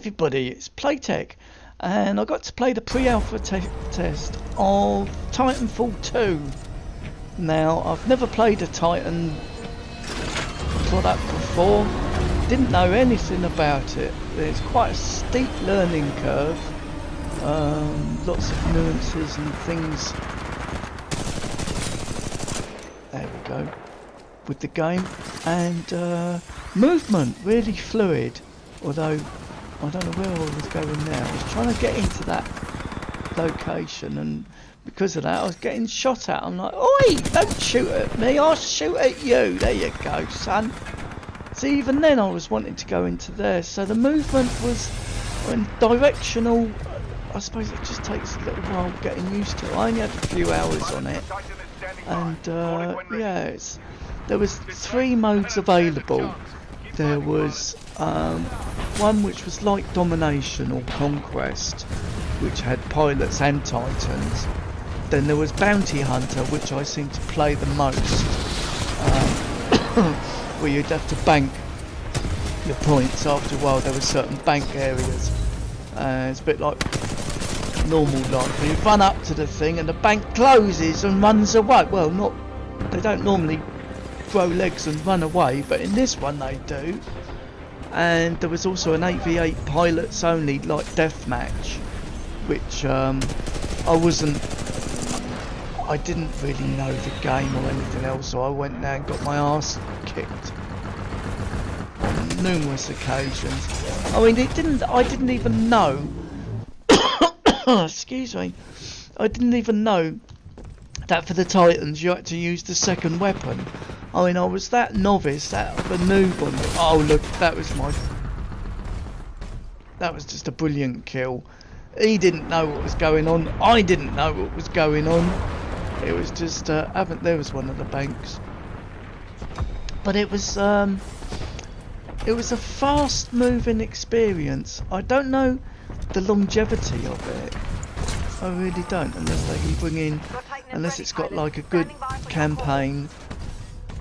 everybody, it's Playtech, and I got to play the pre-alpha test of Titanfall 2. Now, I've never played a Titan product before, didn't know anything about it. There's quite a steep learning curve, lots of nuances and things. There we go, with the game, and movement really fluid, although I don't know where I was going now. I was trying to get into that location, and because of that I was getting shot at. I'm like, oi, don't shoot at me, I'll shoot at you. There you go, son. See, even then I was wanting to go into there, so the movement was directional. I suppose it just takes a little while getting used to it. I only had a few hours on it, and yeah, there was 3 modes available. There was one which was like Domination or Conquest, which had pilots and Titans. Then there was Bounty Hunter, which I seemed to play the most, where you'd have to bank your points. After a while there were certain bank areas. It's a bit like normal life, where you run up to the thing and the bank closes and runs away. Well, they don't normally grow legs and run away, but in this one they do. And there was also an 8v8 pilots only, like deathmatch, which I didn't really know the game or anything else, so I went there and got my arse kicked on numerous occasions. I mean, I didn't even know excuse me, I didn't even know that for the Titans you had to use the second weapon. I mean, I was that novice, that of a noob on it. Oh look, that was just a brilliant kill. He didn't know what was going on, I didn't know what was going on. It was just, there was one of the banks. But it was a fast moving experience. I don't know the longevity of it. I really don't, unless they can bring in, unless it's got like a good campaign,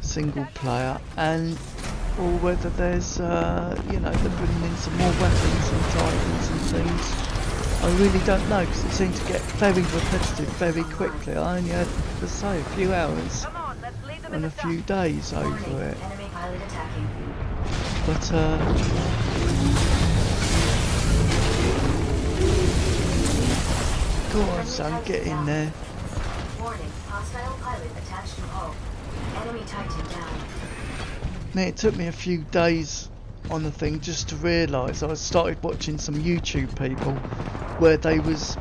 single player, or whether there's, you know, they're bringing in some more weapons and Titans and things. I really don't know, because it seemed to get very repetitive very quickly. I only had, let's say, a few hours and a few days over it. But go on, son, get in there. Now, it took me a few days on the thing just to realise. I started watching some YouTube people where they was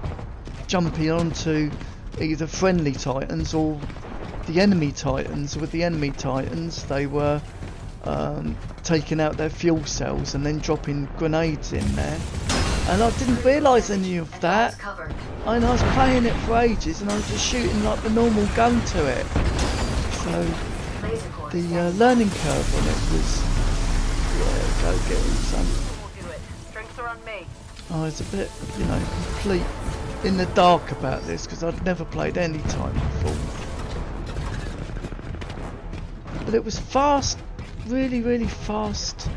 jumping onto either friendly Titans or the enemy Titans. With the enemy Titans, they were taking out their fuel cells and then dropping grenades in there, and I didn't realise any of that. I was playing it for ages and I was just shooting like the normal gun to it, so the learning curve on it was, yeah, go get him, son. I was a bit, you know, complete in the dark about this, because I'd never played any Titan before. But it was fast, really, really fast.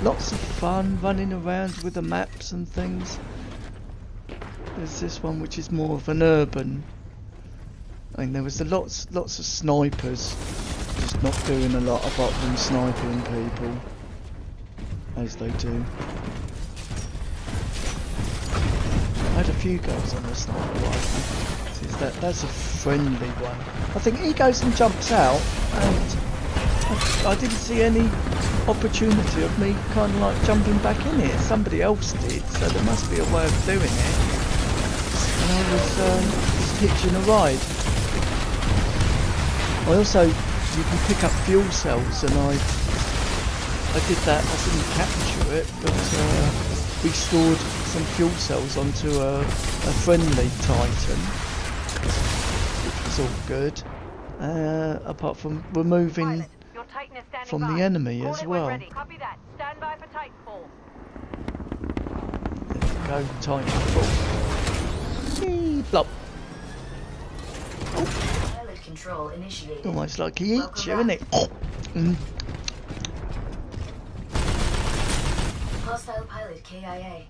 Lots of fun running around with the maps and things. There's this one which is more of an urban. I mean, there was lots of snipers, just not doing a lot apart from sniping people, as they do. I had a few goes on the sniper rifle. That's a friendly one. I think he goes and jumps out, and I didn't see any opportunity of me kind of like jumping back in it. Somebody else did, so there must be a way of doing it. And I was just hitching a ride. I also, you can pick up fuel cells, and I did that. I didn't capture it, but we stored some fuel cells onto a friendly Titan, which was all good, apart from removing from the enemy as well. There we go, Titanfall. Blop. Oh. Almost like he eats you, isn't it? Hostile pilot pilot KIA.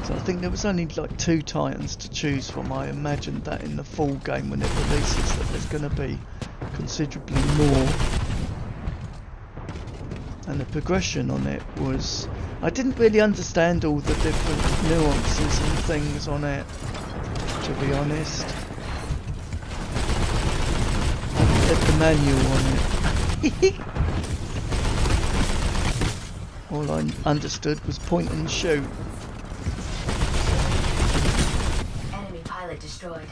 So I think there was only like 2 Titans to choose from. I imagined that in the full game when it releases that there's going to be considerably more. And the progression on it was... I didn't really understand all the different nuances and things on it, to be honest. I read the manual on it. All I understood was point and shoot. Enemy pilot destroyed.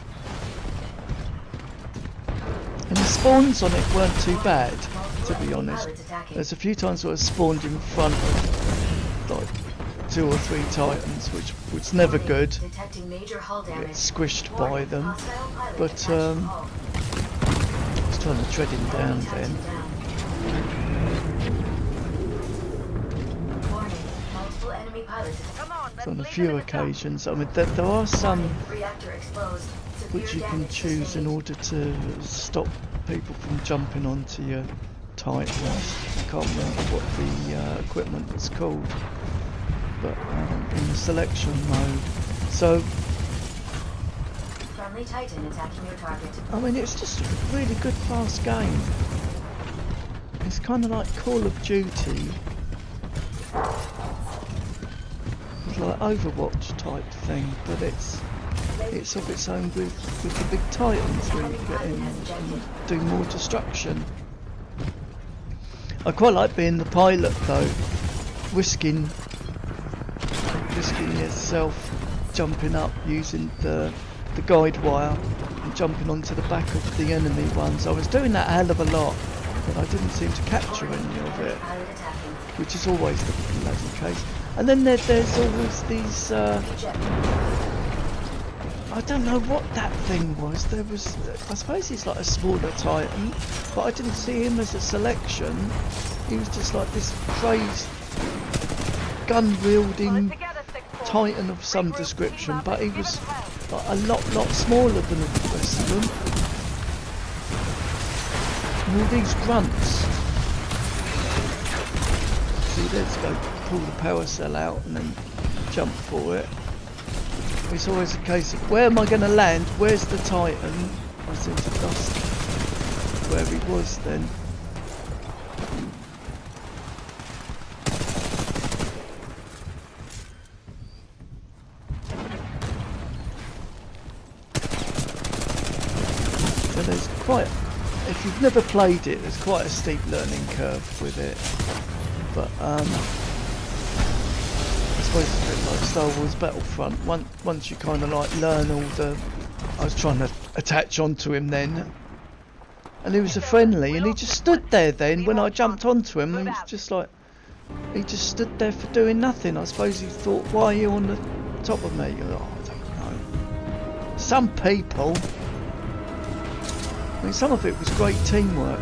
And the spawns on it weren't too bad, to be honest. There's a few times where I spawned in front of like 2 or 3 Titans, which was never good. Detecting major hull damage. Get squished by them. But I was trying to tread him down then. Warning, multiple enemy pilots. So on a few occasions, I mean there are some Reactor exposed. which you can choose in order to stop people from jumping onto your Titans. I can't remember what the equipment was called, but in the selection mode. So Friendly Titan attacking your target. I mean, it's just a really good fast game. It's kind of like Call of Duty. It's like Overwatch type thing, but it's of its own with the big Titans where you get in and do more destruction. I quite like being the pilot though, risking yourself jumping up using the guide wire and jumping onto the back of the enemy ones. I was doing that a hell of a lot, but I didn't seem to capture any of it, which is always the bloody case. And then there's always these I don't know what that thing was. There was, I suppose he's like a smaller Titan, but I didn't see him as a selection. He was just like this crazed gun-wielding Titan of some description, but he was like a lot smaller than the rest of them. And all these grunts. See, let's go pull the power cell out and then jump for it. It's always a case of where am I going to land? Where's the Titan? I seem to lost where he was then. So there's quite, if you've never played it, there's quite a steep learning curve with it. But I suppose it's a bit like Star Wars Battlefront. Once you kind of like learn all the... I was trying to attach onto him then. And he was a friendly and he just stood there then when I jumped onto him. He was just like... He just stood there for doing nothing. I suppose he thought, why are you on the top of me? Oh, I don't know. Some people... I mean, some of it was great teamwork.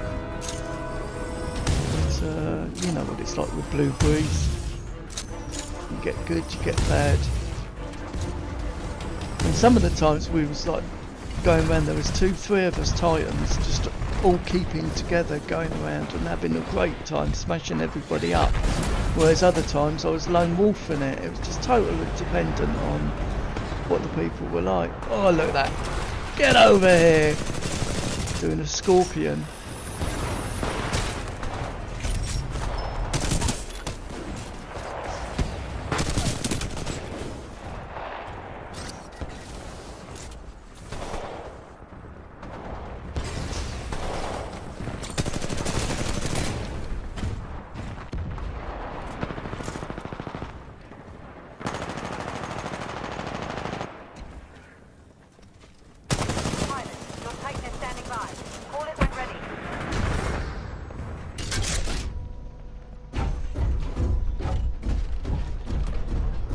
But, you know what it's like with Blue Breeze. You get good, you get bad. And some of the times we was like going around, there was 2-3 of us Titans just all keeping together, going around and having a great time, smashing everybody up. Whereas other times I was lone wolfing it. It was just totally dependent on what the people were like. Oh, look at that. Get over here. Doing a scorpion.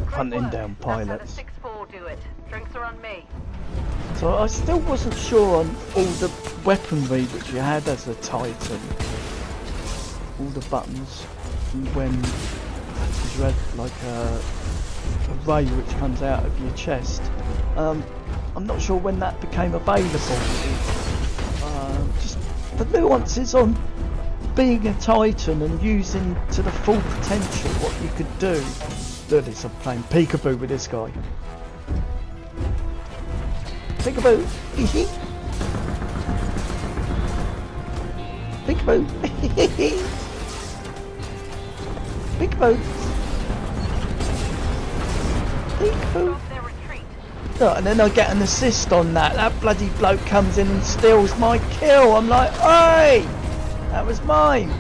Hunting down pilots. Drinks are on me. So I still wasn't sure on all the weaponry which you had as a Titan. All the buttons, and when you had like a ray which comes out of your chest. I'm not sure when that became available. Just the nuances on being a Titan and using to the full potential what you could do. Look at this, I'm playing peekaboo with this guy. Peekaboo! Peekaboo! Peekaboo! Peekaboo! Look, and then I get an assist on that. That bloody bloke comes in and steals my kill. I'm like, hey! That was mine!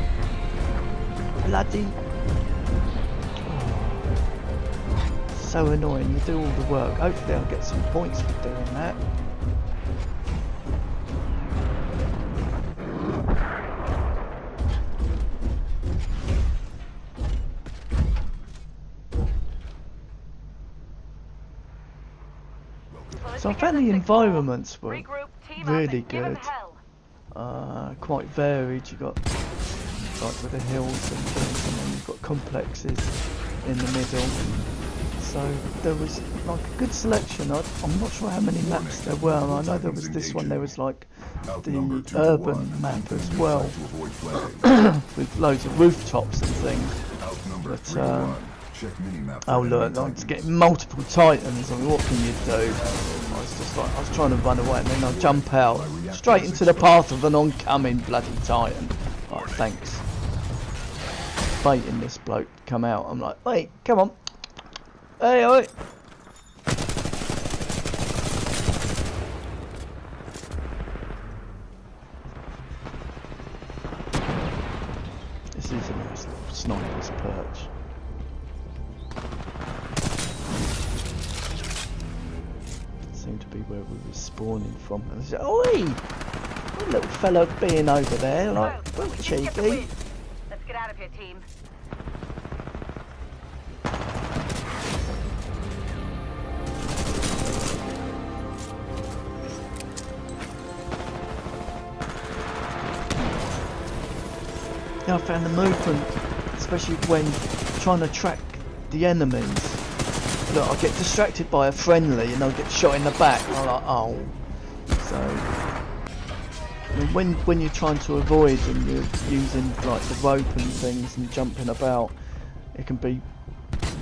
Bloody... So annoying, you do all the work. Hopefully I'll get some points for doing that. So I found the environments were really good. Quite varied. You got like with the hills and things, and then you've got complexes in the middle. So there was like a good selection. I'm not sure how many maps there were. I know there was this one. There was like the urban map as well, with loads of rooftops and things. But oh look, I'm just getting multiple Titans. I mean, what can you do? I was trying to run away, and then I'll jump out straight into the path of an oncoming bloody Titan. Right, thanks. Baiting this bloke to come out. I'm like, wait, come on. Hey, oi. This is a nice little sniper's perch. Seemed to be where we were spawning from. And I said, oi! What little fellow being over there, like, well, cheeky. Let's get out of here, team. Yeah, I found the movement, especially when trying to track the enemies. Look, I get distracted by a friendly and I'll get shot in the back. I'm like, oh. So, I mean, when you're trying to avoid and you're using like the rope and things and jumping about, it can be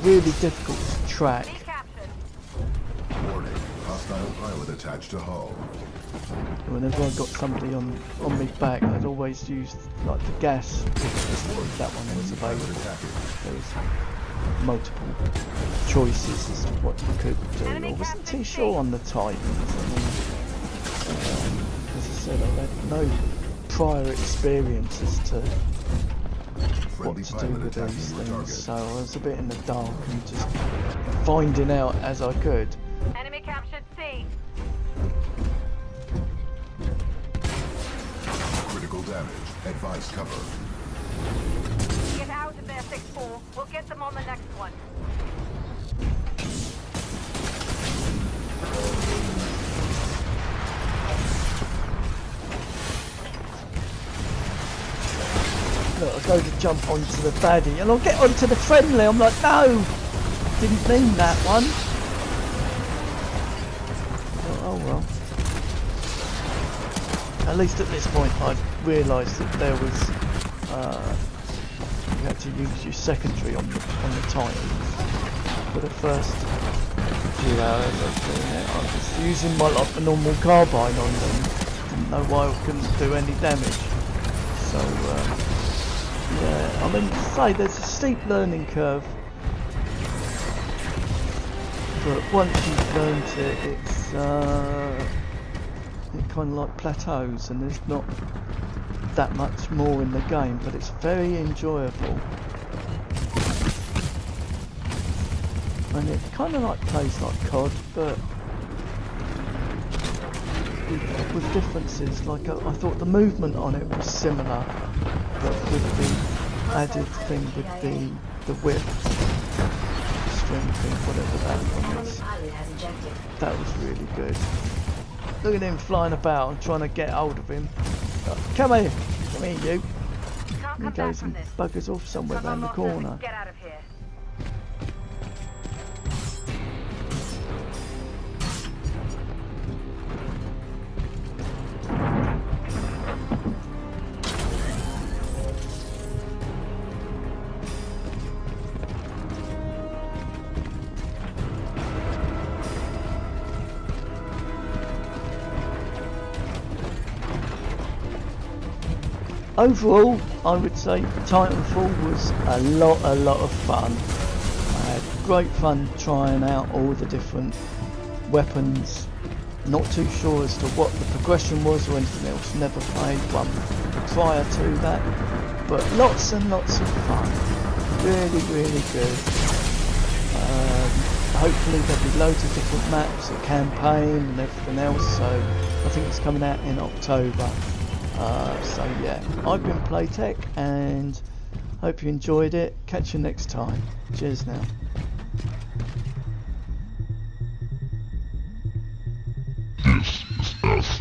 really difficult to track. Warning, hostile pilot attached to hull. Whenever I got somebody on me back, I'd always use like the gas. That one was available. There was multiple choices as to what you could do. I wasn't too sure on the Titans. I mean, as I said, I had no prior experience as to what to do with these things, so I was a bit in the dark and just finding out as I could. Enemy captured C. Critical damage. Advise cover. Get out of there, 6-4. We'll get them on the next one. Look, I go to jump onto the baddie and I'll get onto the friendly. I'm like, no! Didn't mean that one. Oh well. At least at this point I'd realised that there was you had to use your secondary on the Titans. For the first few hours I was doing it, I was using my like the normal carbine on them. Didn't know why I couldn't do any damage. So yeah, I mean, say there's a steep learning curve, but once you've learnt it, it's it kind of like plateaus, and there's not that much more in the game, but it's very enjoyable. And it kind of like plays like COD, but with differences. Like I thought the movement on it was similar, but with the added thing with the whip, strength thing, whatever that one is, that was really good. Look at him flying about and trying to get hold of him. Come here, you. And he goes and buggers off somewhere around the corner. Get out of here. overall, I would say Titanfall was a lot of fun. I had great fun trying out all the different weapons. Not too sure as to what the progression was or anything else. Never played one prior to that, but lots and lots of fun. Really good. Hopefully there'll be loads of different maps, a campaign and everything else. So I think it's coming out in October. So yeah, I've been Playtech and hope you enjoyed it. Catch you next time. Cheers now. This is